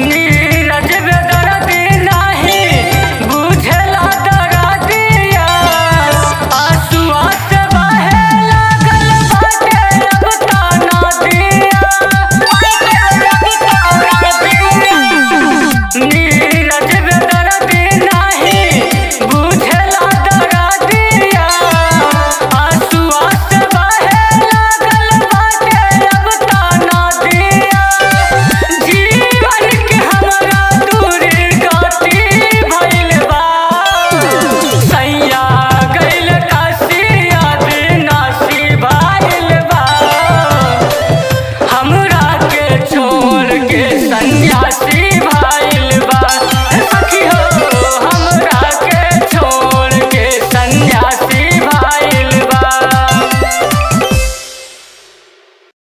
नीरज बेदर्दी नाही बुझला दर्दिया, आंसुआ से बहे लागल बाटे अब ताना दिया। नीरज बेदर्दी नाही बुझला दर्दिया, आंसुआ से बहे लागल बाटे अब ताना दिया। जीवन के हमरा दूरी गति भइल बा, सैया गइल काशिया विनाशी भइल बा। हमरा के छोड़ के सन्यासी